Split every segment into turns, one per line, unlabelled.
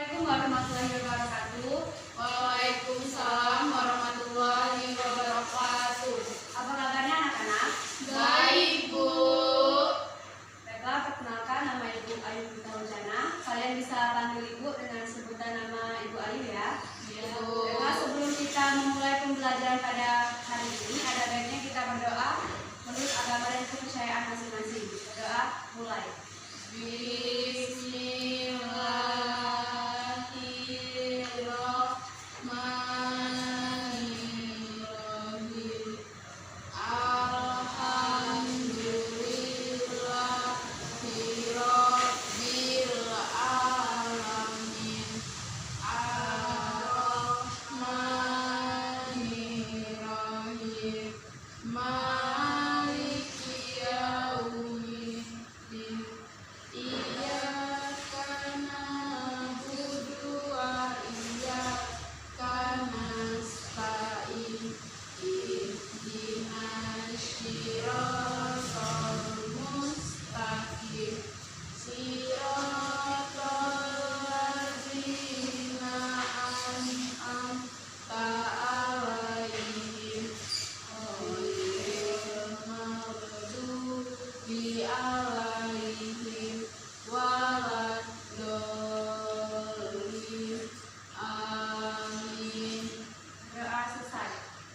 Assalamualaikum warahmatullahi wabarakatuh.
Waalaikumsalam warahmatullahi wabarakatuh.
Apa kabarnya anak-anak?
Baik, Bu.
Baiklah, perkenalkan nama Ibu Ayu Wicana. Kalian bisa panggil Ibu dengan sebutan nama Ibu Ayu ya.
Iya, Bu.
Baiklah, sebelum kita memulai pembelajaran pada hari ini, ada baiknya kita berdoa menurut agama dan kepercayaan masing-masing. Berdoa, mulai.
Bismillahirrahmanirrahim. Alhamdulillahirabbil alamin. Ar-Rahmanirrahim. Maliki yaumiddin. Iyyaka na'budu wa iyyaka nasta'in. Ihdinas siratal mustaqim. Siratal ladzina an'amta 'alaihim ghairil maghdubi 'alaihim waladdallin. Amin.
Doa selesai.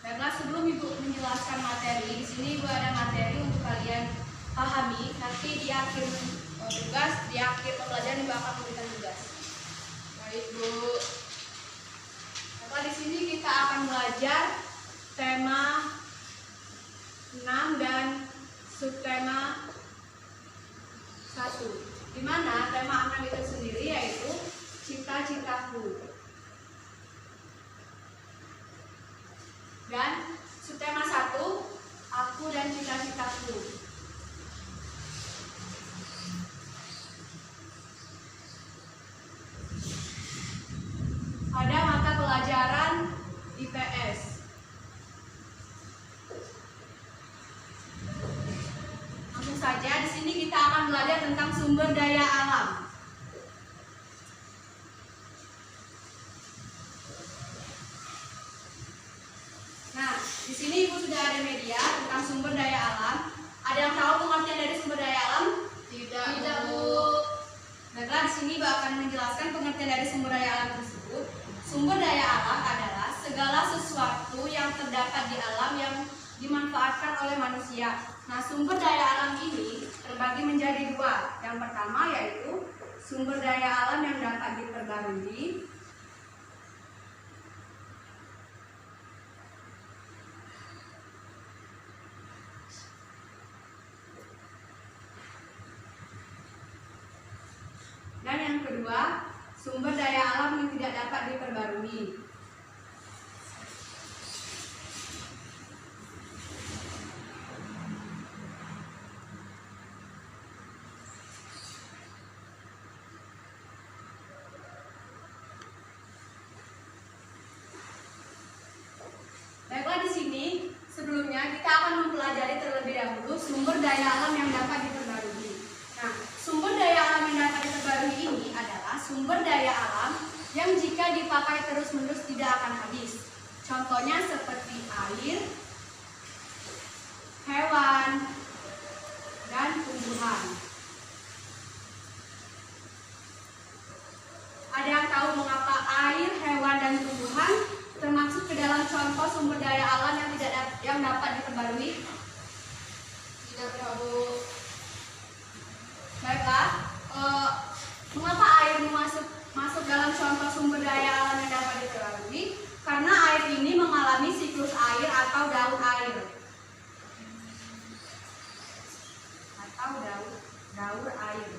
Baiklah, sebelum Ibu menjelaskan materi, di sini Ibu ada materi untuk kalian pahami. Nanti di akhir pembelajaran Ibu akan memberikan tugas.
Baik, Bu.
Baiklah, di sini kita akan belajar tema 6 dan subtema 1. Di mana tema 6 itu sendiri yaitu cita-citaku. Dan subtema 1, aku dan cita-citaku. Pada mata pelajaran IPS. Langsung saja, di sini kita akan belajar tentang sumber daya alam. Nah, di sini Ibu sudah ada media tentang sumber daya alam. Ada yang tahu pengertian dari sumber daya alam?
Tidak,
Bu. Baiklah, di sini Ibu akan menjelaskan pengertian dari sumber daya alam tersebut. Sumber daya alam adalah segala sesuatu yang terdapat di alam yang dimanfaatkan oleh manusia. Nah, sumber daya alam ini terbagi menjadi dua. Yang pertama yaitu sumber daya alam yang dapat diperbarui. Dan yang kedua, sumber daya alam yang tidak dapat diperbarui. Baiklah, di sini sebelumnya kita akan mempelajari terlebih dahulu sumber daya alam yang dapat diperbarui. Nah, sumber daya alam yang dapat diperbarui ini adalah sumber daya alam yang jika dipakai terus-menerus tidak akan habis. Contohnya seperti air, hewan, dan tumbuhan. Ada yang tahu mengapa air, hewan, dan tumbuhan termasuk ke dalam contoh sumber daya alam yang dapat diperbarui?
Tidak tahu.
Baiklah, mengapa air masuk dalam contoh sumber daya alam yang dapat diperbarui? Karena air ini mengalami siklus air atau daur air. Daur air.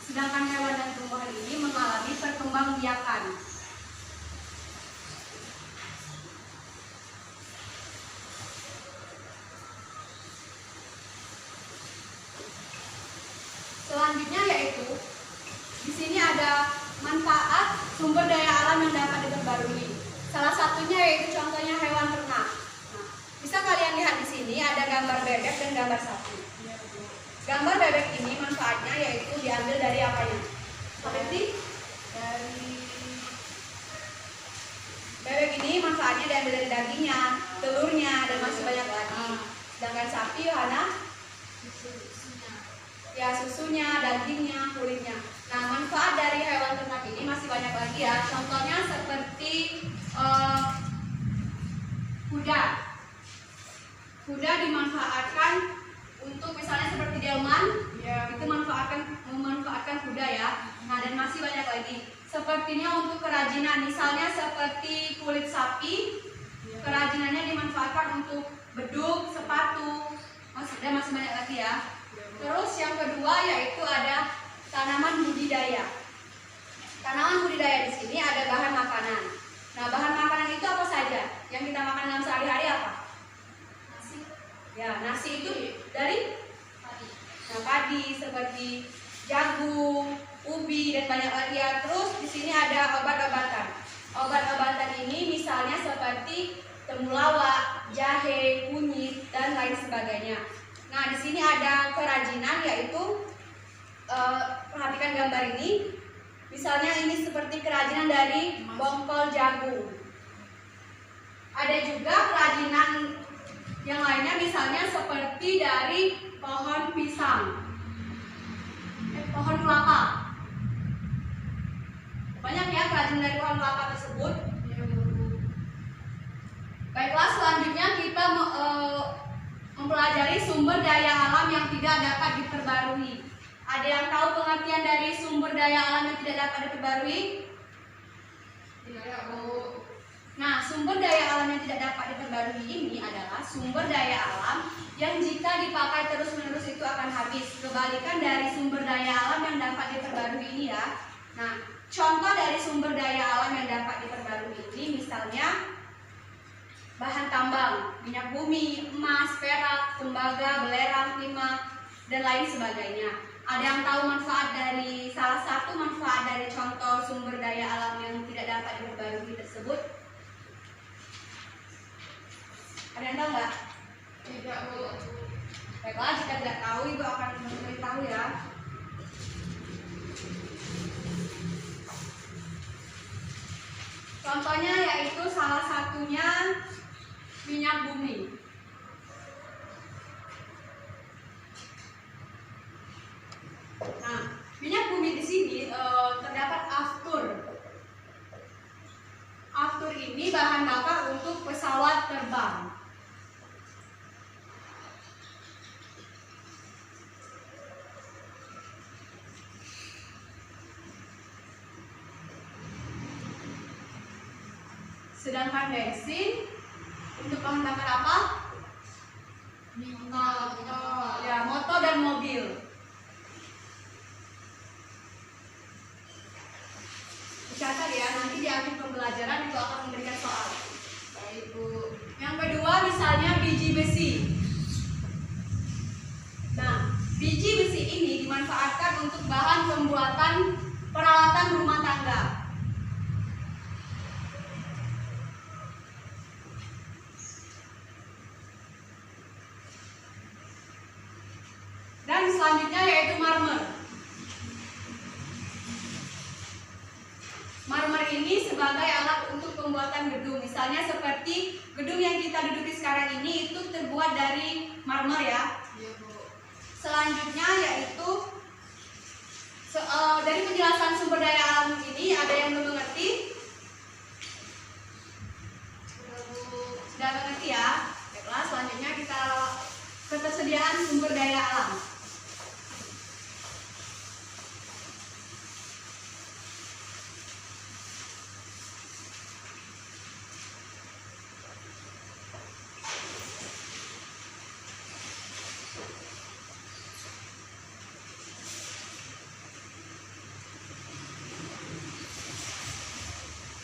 Sedangkan hewan dan tumbuhan ini mengalami perkembangbiakan. Selanjutnya yaitu di sini ada manfaat sumber daya alam yang dapat diperbarui. Salah satunya yaitu contohnya hewan ternak. Nah, bisa kalian lihat di sini ada gambar bebek dan gambar sapi. Gambar bebek ini manfaatnya yaitu diambil dari apanya? Seperti
dari
Bebek ini manfaatnya diambil dari dagingnya, telurnya, dan masih banyak lagi. Sedangkan sapi, Yohana,
susunya.
ya susunya, dagingnya, kulitnya. Nah, manfaat dari hewan ternak ini masih banyak lagi ya. Contohnya seperti kuda. Kuda dimanfaatkan untuk misalnya seperti delman,
Ya.
itu memanfaatkan kuda ya. Nah, dan masih banyak lagi. Sepertinya untuk kerajinan, misalnya seperti kulit sapi, kerajinannya dimanfaatkan untuk beduk, sepatu, dan masih banyak lagi ya. Terus yang kedua yaitu ada tanaman budidaya. Tanaman budidaya di sini ada bahan makanan. Nah, bahan makanan itu apa saja? Yang kita makan dalam sehari-hari apa?
Nasi.
Ya, nasi itu dari
Padi.
nah, padi seperti jagung, ubi, dan banyak lagi ya. Terus di sini ada obat-obatan. Obat-obatan ini misalnya seperti temulawak, jahe, kunyit, dan lain sebagainya. Nah, di sini ada kerajinan yaitu perhatikan gambar ini. Misalnya ini seperti kerajinan dari bongkol jagung. Ada juga kerajinan yang lainnya misalnya seperti dari pohon pisang. Pohon kelapa. Banyak ya kerajinan dari pohon kelapa tersebut. Baiklah, selanjutnya kita mempelajari sumber daya alam yang tidak dapat diperbarui. Ada yang tahu pengertian dari sumber daya alam yang tidak dapat diperbarui?
Tidak, Bu.
Nah, sumber daya alam yang tidak dapat diperbarui ini adalah sumber daya alam yang jika dipakai terus-menerus itu akan habis. Kebalikan dari sumber daya alam yang dapat diperbarui ini ya. Nah, contoh dari sumber daya alam yang dapat diperbarui ini misalnya bahan tambang, minyak bumi, emas, perak, tembaga, belerang, timah, dan lain sebagainya. Ada yang tahu manfaat dari salah satu manfaat dari contoh sumber daya alam yang tidak dapat diperbarui tersebut? Ada yang tahu nggak?
Tidak, Bu.
Baiklah, jika tidak tahu, Ibu akan memberitahu ya. Contohnya yaitu salah satunya minyak bumi. Nah, minyak bumi di sini terdapat aftur. Aftur ini bahan bakar untuk pesawat terbang. Sedangkan bensin untuk bahan bakar apa?
Motor.
Ya, motor dan mobil. Dicatat ya, nanti di akhir pembelajaran itu akan memberikan soal.
Baik, Bu.
Yang kedua misalnya biji besi. Nah, biji besi ini dimanfaatkan untuk bahan pembuatan peralatan rumah tangga. Dan selanjutnya yaitu marmer. Marmer ini sebagai alat untuk pembuatan gedung. Misalnya seperti gedung yang kita duduki sekarang ini itu terbuat dari marmer ya.
Iya, Bu.
Selanjutnya yaitu dari penjelasan sumber daya alam ini ada yang belum mengerti?
Sudah, Bu.
Sudah mengerti ya? Baiklah, selanjutnya kita ketersediaan sumber daya alam.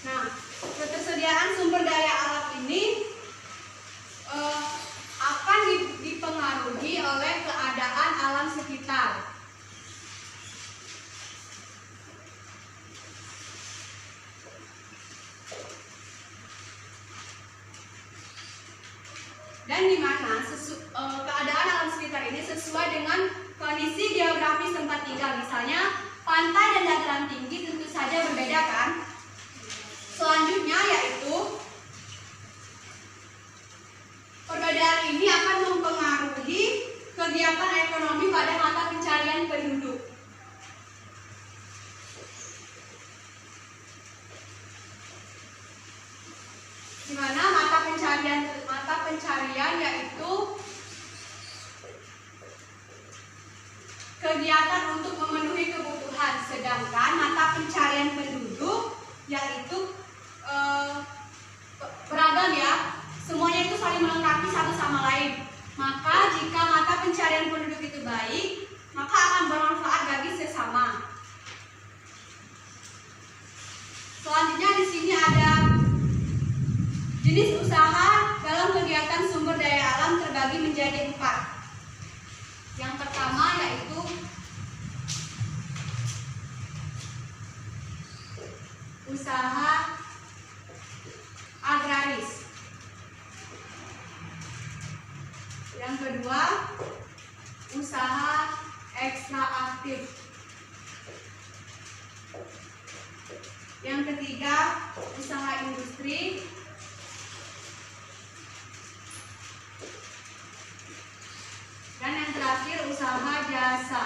Nah, ketersediaan sumber daya alam ini akan dipengaruhi oleh keadaan alam sekitar. Dan di mana keadaan alam sekitar ini sesuai dengan kondisi geografis tempat tinggal. Misalnya pantai dan dataran tinggi tentu saja berbeda kan? Selanjutnya yaitu perbedaan ini akan mempengaruhi kegiatan ekonomi pada mata pencarian penduduk. Di mana mata pencarian yaitu kegiatan untuk memenuhi kebutuhan, sedangkan mata pencarian penduduk yaitu beragam ya, semuanya itu saling melengkapi satu sama lain. Maka jika mata pencarian penduduk itu baik, maka akan bermanfaat bagi sesama. Selanjutnya di sini ada jenis usaha dalam kegiatan sumber daya alam terbagi menjadi 4. Yang pertama yaitu usaha agraris. Yang kedua, usaha ekstraaktif. Yang ketiga, usaha industri. Dan yang terakhir, usaha jasa.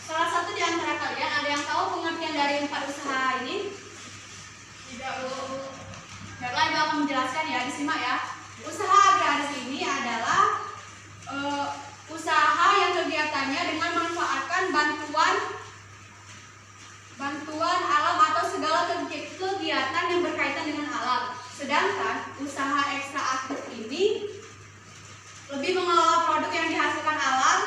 Salah satu di antara kalian ada yang tahu pengertian dari 4 usaha ini?
Tidak, Bu.
Baiklah, Ibu akan menjelaskan ya, disimak ya. Usaha agraris ini adalah usaha yang kegiatannya dengan memanfaatkan bantuan alam atau segala kegiatan yang berkaitan dengan alam. Sedangkan usaha ekstraaktif ini lebih mengelola produk yang dihasilkan alam.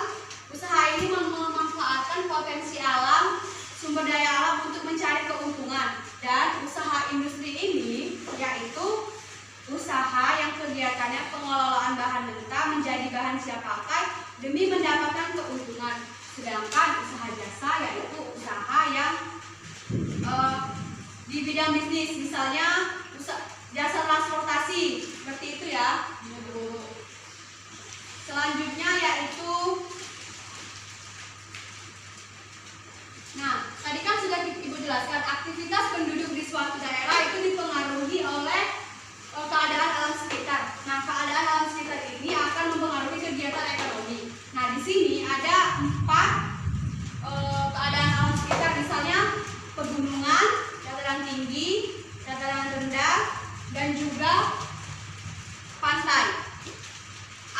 Usaha ini memanfaatkan potensi alam, sumber daya alam untuk mencari keuntungan. Dan usaha industri ini yaitu usaha yang kegiatannya pengelolaan bahan mentah menjadi bahan siap pakai demi mendapatkan keuntungan. Sedangkan usaha jasa yaitu usaha yang di bidang bisnis, misalnya jasa transportasi, seperti itu ya. Selanjutnya yaitu, nah tadi kan sudah Ibu jelaskan, aktivitas penduduk di suatu daerah itu dipengaruhi oleh keadaan alam sekitar. Nah, keadaan alam sekitar ini akan mempengaruhi kegiatan ekonomi. Nah, di sini ada 4 keadaan alam sekitar, misalnya pegunungan, dataran tinggi, dataran rendah, dan juga pantai.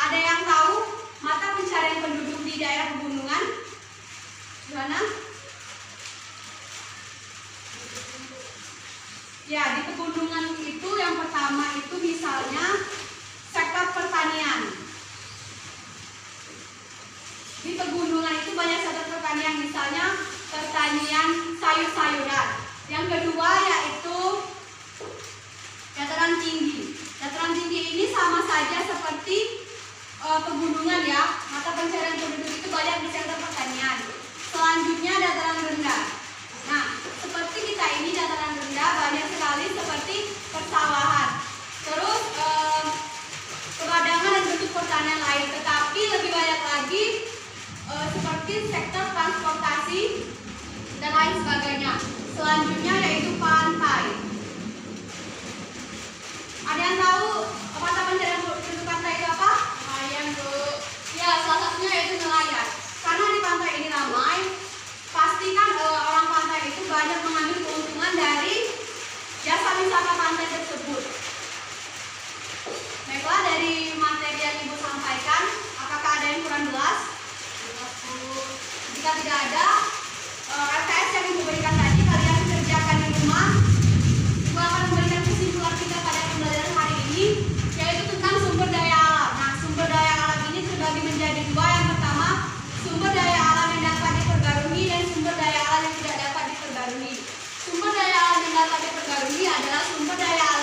Ada yang tahu mata pencarian penduduk di daerah pegunungan? Gimana? Ya, di pegunungan itu yang pertama itu misalnya sektor pertanian. Di pegunungan itu banyak sektor pertanian, misalnya pertanian sayur-sayuran. Yang kedua yaitu dataran tinggi. Dataran tinggi ini sama saja seperti pegunungan ya. Mata pencarian penduduk itu banyak di sektor pertanian. Selanjutnya dataran rendah. Nah, seperti kita ini dataran rendah banyak sekali seperti persawahan. Terus perdagangan dan bentuk pertanian lain. Tetapi lebih banyak lagi seperti sektor transportasi dan lain sebagainya. Selanjutnya yaitu pantai. Ada yang tahu mata pencarian penduduk pantai itu apa?
Nelayan, Bu.
Ya, salah satunya yaitu nelayan. Karena di pantai ini ramai, pastikan orang pantai itu banyak mengambil keuntungan dari jasa wisata pantai tersebut. Baiklah, dari materi yang Ibu sampaikan, apakah ada yang kurang jelas? Jika tidak ada, RKS yang Ibu berikan tadi kalian kerjakan di rumah. Ibu akan memberikan kesimpulan kita pada pembelajaran hari ini, yaitu tentang sumber daya alam. Nah, sumber daya alam ini terbagi menjadi 2. Yang pertama, sumber daya alam yang dapat diperbarui dan sumber daya alam yang tidak dapat diperbarui. Sumber daya alam yang dapat diperbarui adalah sumber daya alam